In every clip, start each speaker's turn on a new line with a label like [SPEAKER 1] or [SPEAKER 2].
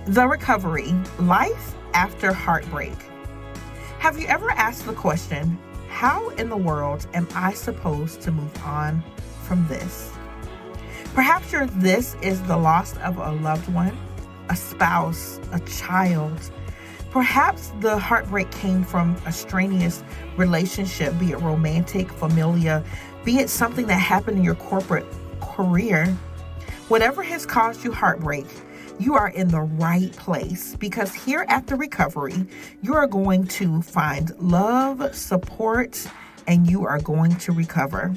[SPEAKER 1] The Recovery, Life After Heartbreak. Have you ever asked the question, how in the world am I supposed to move on from this? Perhaps this is the loss of a loved one, a spouse, a child. Perhaps the heartbreak came from a strenuous relationship, be it romantic, familiar, be it something that happened in your corporate career. Whatever has caused you heartbreak, you are in the right place, because here at The Recovery, you are going to find love, support, and you are going to recover.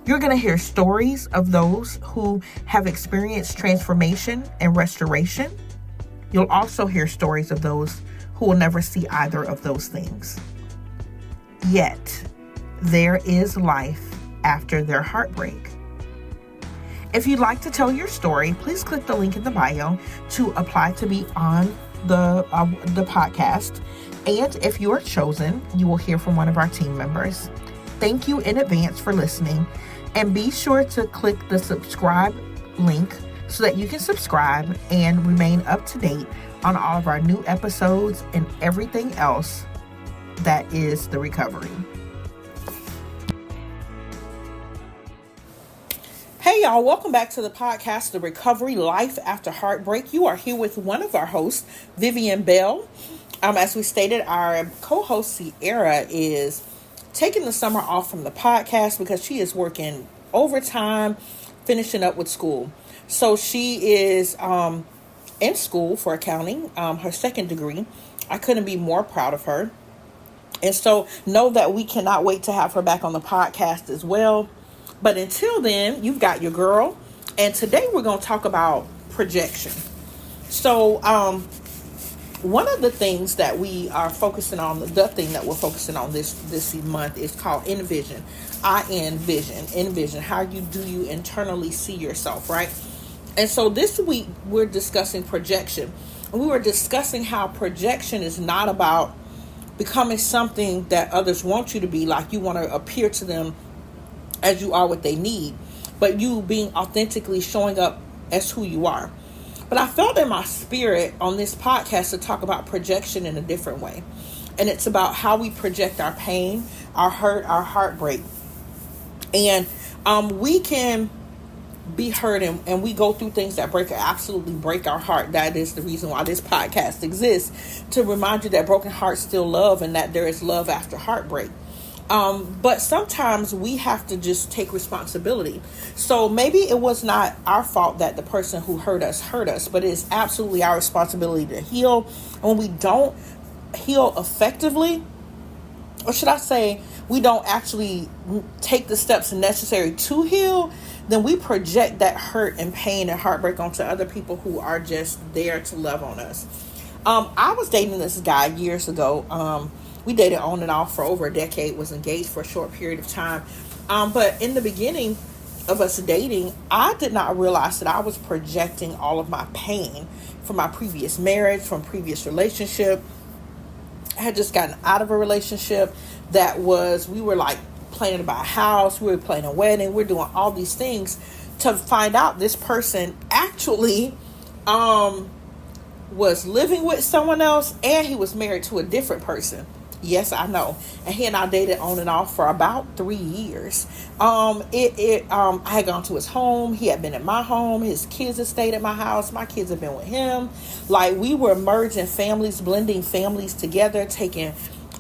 [SPEAKER 1] You're going to hear stories of those who have experienced transformation and restoration. You'll also hear stories of those who will never see either of those things. Yet, there is life after their heartbreak. If you'd like to tell your story, please click the link in the bio to apply to be on the podcast. And if you are chosen, you will hear from one of our team members. Thank you in advance for listening. And be sure to click the subscribe link so that you can subscribe and remain up to date on all of our new episodes and everything else that is The Recovery. Hey y'all, welcome back to the podcast, The Recovery, Life After Heartbreak. You are here with one of our hosts, Vivian Bell. As we stated, our co-host Sierra is taking the summer off from the podcast because she is working overtime, finishing up with school. So she is in school for accounting, her second degree. I couldn't be more proud of her. And so know that we cannot wait to have her back on the podcast as well. But until then, you've got your girl. And today we're going to talk about projection. So one of the things that we are focusing on, the thing that we're focusing on this month is called INvision. INvision. How you internally see yourself, right? And so this week we're discussing projection. And we were discussing how projection is not about becoming something that others want you to be, like you want to appear to them as you are what they need, but you being authentically showing up as who you are. But I felt in my spirit on this podcast to talk about projection in a different way. And it's about how we project our pain, our hurt, our heartbreak. And we can be hurt and we go through things that absolutely break our heart. That is the reason why this podcast exists, to remind you that broken hearts still love and that there is love after heartbreak. But sometimes we have to just take responsibility. So maybe it was not our fault that the person who hurt us, but it is absolutely our responsibility to heal. And when we don't heal effectively, or should I say, we don't actually take the steps necessary to heal, then we project that hurt and pain and heartbreak onto other people who are just there to love on us. I was dating this guy years ago. We dated on and off for over a decade, was engaged for a short period of time. But in the beginning of us dating, I did not realize that I was projecting all of my pain from my previous marriage, from previous relationship. I had just gotten out of a relationship we were like planning to buy a house, we were planning a wedding, we're doing all these things, to find out this person actually was living with someone else, and he was married to a different person. Yes, I know. And he and I dated on and off for about 3 years. I had gone to his home. He had been at my home. His kids had stayed at my house. My kids had been with him. Like, we were merging families, blending families together, taking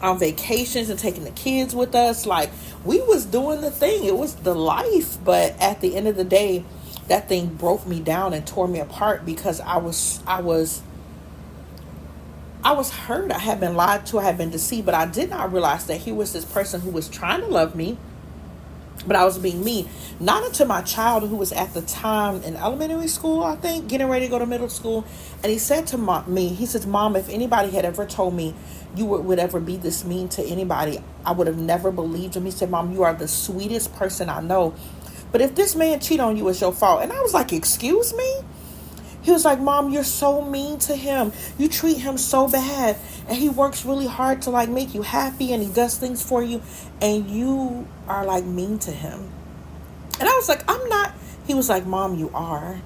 [SPEAKER 1] vacations and taking the kids with us. Like, we was doing the thing. It was the life. But at the end of the day, that thing broke me down and tore me apart, because I was hurt. I had been lied to. I had been deceived, but I did not realize that he was this person who was trying to love me, but I was being me. Not until my child, who was at the time in elementary school, I think, getting ready to go to middle school. And he said to me, he says, "Mom, if anybody had ever told me you would ever be this mean to anybody, I would have never believed him." He said, "Mom, you are the sweetest person I know. But if this man cheated on you, it's your fault." And I was like, "Excuse me?" He was like, "Mom, you're so mean to him. You treat him so bad. And he works really hard to like make you happy, and he does things for you. And you are like mean to him." And I was like, "I'm not." He was like, "Mom, you are."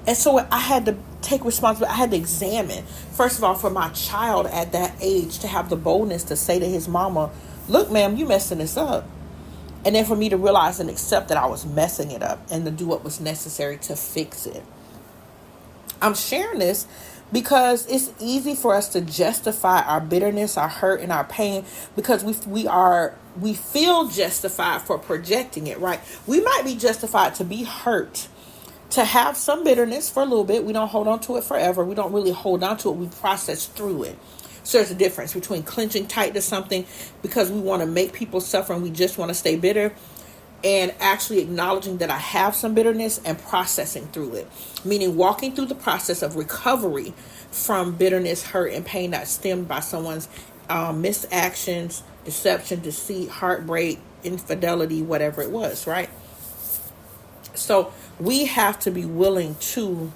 [SPEAKER 1] And so I had to take responsibility. I had to examine, first of all, for my child at that age to have the boldness to say to his mama, look, ma'am, you messing this up. And then for me to realize and accept that I was messing it up and to do what was necessary to fix it. I'm sharing this because it's easy for us to justify our bitterness, our hurt, and our pain because we feel justified for projecting it, right? We might be justified to be hurt, to have some bitterness for a little bit. We don't hold on to it forever. We don't really hold on to it. We process through it. So there's a difference between clenching tight to something because we want to make people suffer and we just want to stay bitter, and actually acknowledging that I have some bitterness and processing through it. Meaning walking through the process of recovery from bitterness, hurt, and pain that stemmed by someone's missed actions, deception, deceit, heartbreak, infidelity, whatever it was, right? So we have to be willing to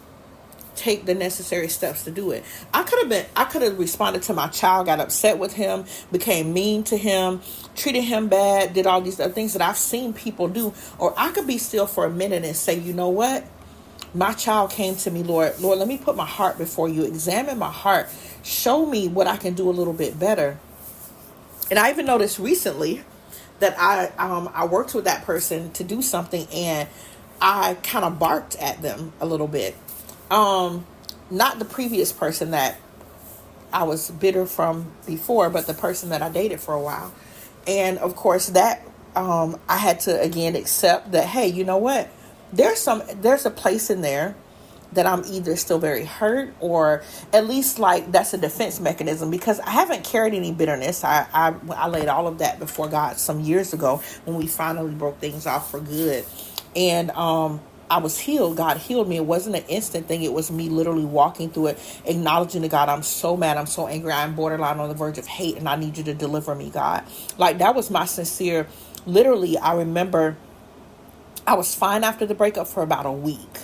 [SPEAKER 1] take the necessary steps to do it. I could have responded to my child, got upset with him, became mean to him, treated him bad, did all these other things that I've seen people do. Or I could be still for a minute and say, you know what? My child came to me, Lord, let me put my heart before you. Examine my heart. Show me what I can do a little bit better. And I even noticed recently that I worked with that person to do something, and I kind of barked at them a little bit. Not the previous person that I was bitter from before, but the person that I dated for a while. And of course that, I had to again accept that, hey, you know what? There's a place in there that I'm either still very hurt, or at least like that's a defense mechanism, because I haven't carried any bitterness. I laid all of that before God some years ago when we finally broke things off for good. And, I was healed. God healed me. It wasn't an instant thing. It was me literally walking through it, acknowledging to God, I'm so mad. I'm so angry. I'm borderline on the verge of hate, and I need you to deliver me, God. Like, that was my sincere, literally, I remember I was fine after the breakup for about a week.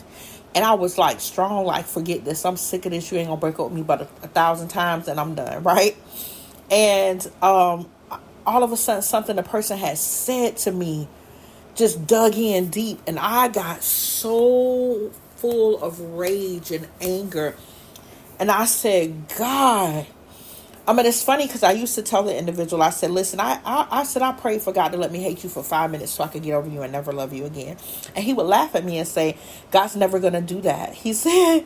[SPEAKER 1] And I was like strong, like, forget this. I'm sick of this. You ain't gonna break up with me but 1,000 times and I'm done, right? And all of a sudden, something the person had said to me just dug in deep, and I got so full of rage and anger. And I said, God, I mean, it's funny because I used to tell the individual, I said, listen, I said, I prayed for God to let me hate you for 5 minutes so I could get over you and never love you again. And he would laugh at me and say, God's never going to do that. He said,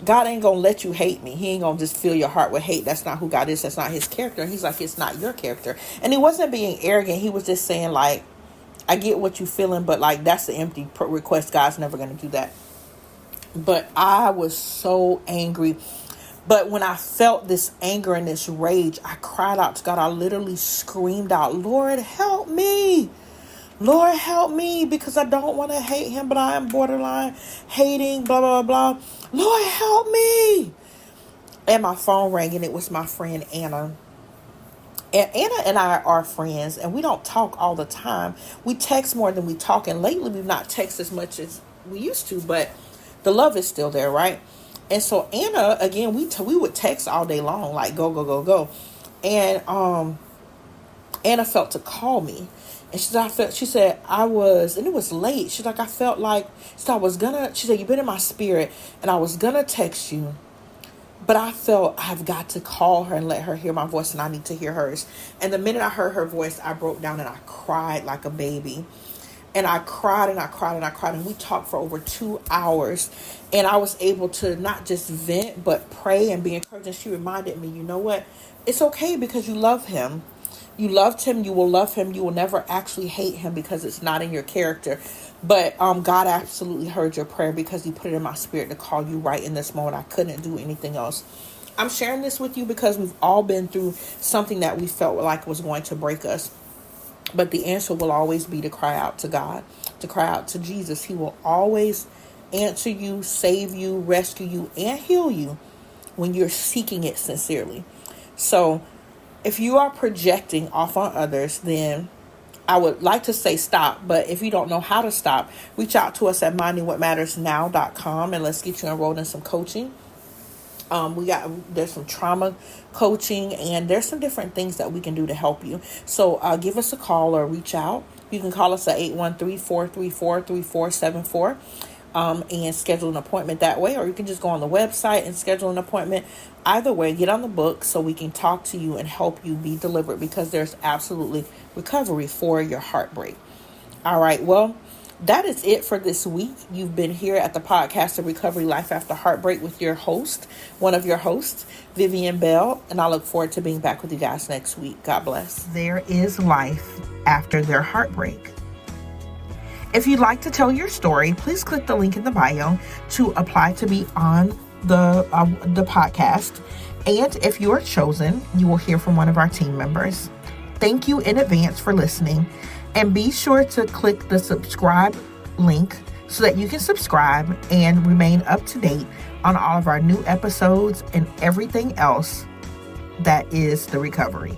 [SPEAKER 1] God ain't going to let you hate me. He ain't going to just fill your heart with hate. That's not who God is. That's not his character. And he's like, it's not your character. And he wasn't being arrogant. He was just saying, like, I get what you're feeling, but like, that's the empty request. God's never going to do that. But I was so angry. But when I felt this anger and this rage, I cried out to God. I literally screamed out, Lord, help me. Lord, help me, because I don't want to hate him, but I am borderline hating, blah, blah, blah. Lord, help me. And my phone rang, and it was my friend Anna. And Anna and I are friends, and we don't talk all the time. We text more than we talk, and lately we've not texted as much as we used to, but the love is still there, right? And so Anna, again, we would text all day long, like go, go, go, go. And Anna felt to call me. And she said, and it was late. She's like, I felt like, she said, you've been in my spirit, and I was going to text you. But I felt I've got to call her and let her hear my voice, and I need to hear hers. And the minute I heard her voice, I broke down and I cried like a baby. And I cried and I cried and I cried. And we talked for over 2 hours. And I was able to not just vent, but pray and be encouraged. And she reminded me, you know what? It's okay because you love him. You loved him. You will love him. You will never actually hate him because it's not in your character. But God absolutely heard your prayer because he put it in my spirit to call you right in this moment. I couldn't do anything else. I'm sharing this with you because we've all been through something that we felt like was going to break us. But the answer will always be to cry out to God, to cry out to Jesus. He will always answer you, save you, rescue you, and heal you when you're seeking it sincerely. So if you are projecting off on others, then I would like to say stop, but if you don't know how to stop, reach out to us at mindingwhatmattersnow.com and let's get you enrolled in some coaching. There's some trauma coaching, and there's some different things that we can do to help you. So give us a call or reach out. You can call us at 813-434-3474. and schedule an appointment that way, or you can just go on the website and schedule an appointment. Either way, get on the book so we can talk to you and help you be delivered, because there's absolutely recovery for your heartbreak. All right, well, that is it for this week. You've been here at the podcast, The Recovery Life After Heartbreak, with your host, one of your hosts, Vivian Bell, and I look forward to being back with you guys next week. God bless. There is life after their heartbreak. If you'd like to tell your story, please click the link in the bio to apply to be on the podcast. And if you are chosen, you will hear from one of our team members. Thank you in advance for listening. And be sure to click the subscribe link so that you can subscribe and remain up to date on all of our new episodes and everything else that is the recovery.